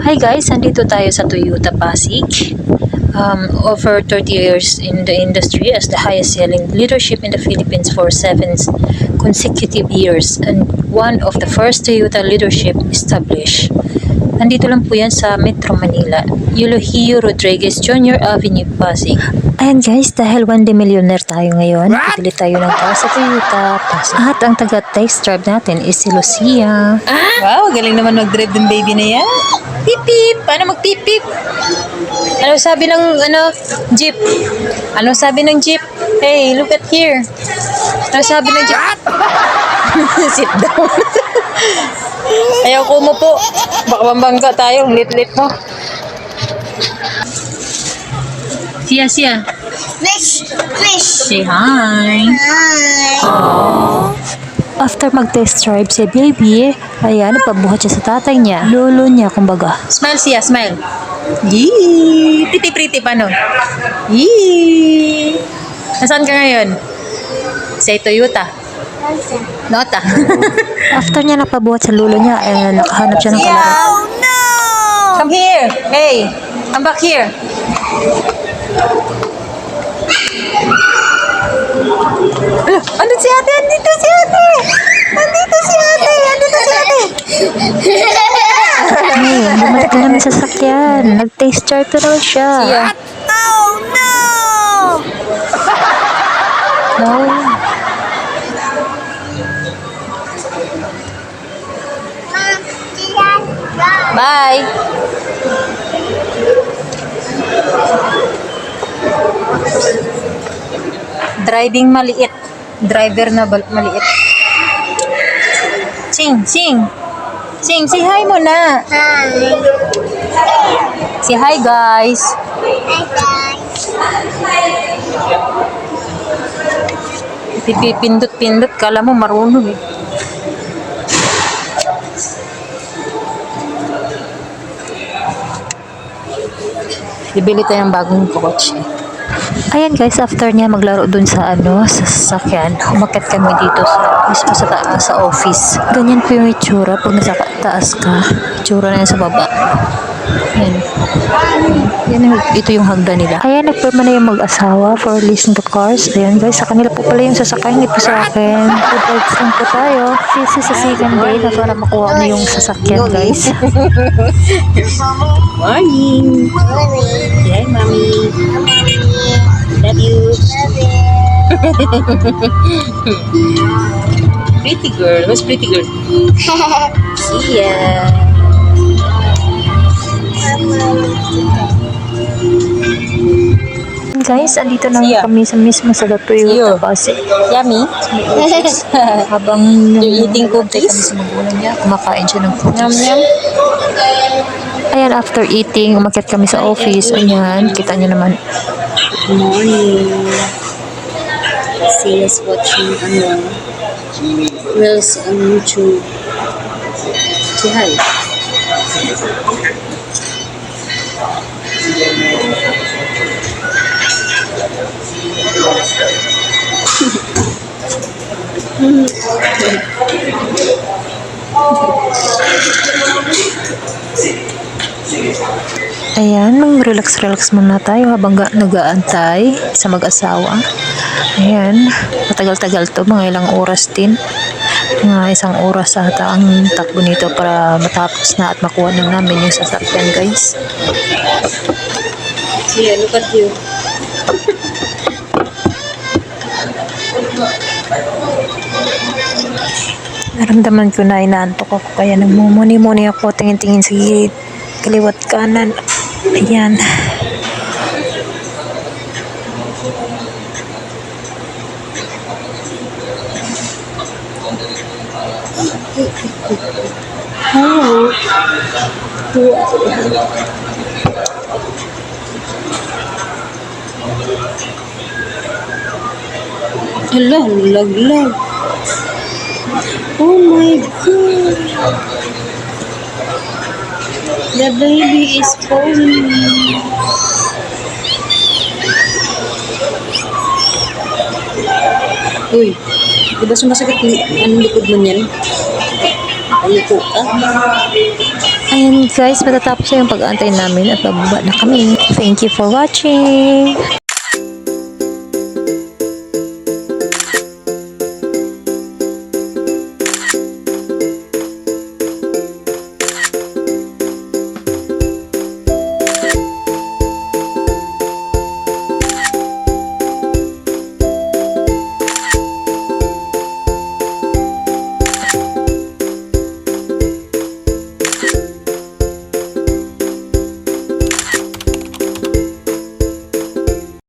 Hi guys, nandito tayo sa Toyota Pasig. Over 30 years in the industry as the highest selling leadership in the Philippines for 7 consecutive years and one of the first Toyota leadership established. Nandito lang po yan sa Metro Manila, Eulogio Rodriguez Jr. Avenue, Pasig. Ayan guys, dahil 1 day millionaire tayo ngayon, bibili tayo ng car sa Toyota Pasig. At ang taga-test drive natin is si Lucia. Wow, galing naman mag-drive ng baby na yan. Pip pip! Paano mag-pip pip? Ano sabi ng jeep? Ano sabi ng jeep? Hey, look at here. Ano sabi ng jeep? Sit down. Ayaw ko mo po. Baka mambangga tayo. Lit-lit mo. Siya. Fish. Say hi. Hi. After mag-test drive si baby, ayan, napabuhat siya sa tatay niya. Lolo niya, kumbaga. Smile siya, smile. Yee! Pretty, paano? Yee! Nasaan ka ngayon? Sa Toyota. Nota. After niya napabuhat sa lolo niya, ayan, nakahanap siya ng kalaro. Oh no! Come here! Hey! Come back here! Andito si ate! Andito si ate! Ngayon, bumalik na namin sa sasakyan. Nag-taste drive na naman siya. Oh no! No. Bye! Driving maliit. Driver na maliit. Sing, say hi muna. Hi. Say hi guys. Hi guys. Pindot, kala mo marunong eh. Bibili tayo ng bagong kotse. Ayan guys, after niya maglaro dun sa sa sasakyan, umakyat kami dito sa mismo sa taas sa office. Ganyan po yung itsura pag nasa taas ka. Itsura na yan sa baba. Ito yung hagdan nila. Ayan, nagpirma na yung mag-asawa for leasing the cars. Ayan guys, sa kanila po pala yung sasakyan, hindi po sa akin. Good vibes lang po tayo. This is sa second day na para makuha mo yung sasakyan guys. Morning! Hi, mommy! Love you! Pretty girl. What's pretty girl? See ya! Guys, andito na kami sa mismo sa Toyota Pasig. Yummy. Habang eating cookies kami sa magulang niya, kumakain siya ng cookies. Yum. Ayan, after eating, umakyat kami sa office. Ayan, kita niyo naman. Good morning. See us watching Reels on YouTube. Say hi. Ayan, relax muna tayo habang nag-aantay sa mag-asawa. Ayan, matagal-tagal to, mga ilang oras din. Mga 1 oras ata ang takbo nito para matapos na at makuha na namin yung sasakyan guys. Yeah, look at you. Naramdaman ko na inaantok ako kaya nagmumuni-muni ako, tingin-tingin sa kaliwat kanan. Ayan. Hello. Hello, laglag. Oh my god. The baby is falling. Uy, di ba sumasakit ang likod mo niyan? Ayuko ka? And guys, matatapos na yung pag-aantay namin at bababa na kami. Thank you for watching!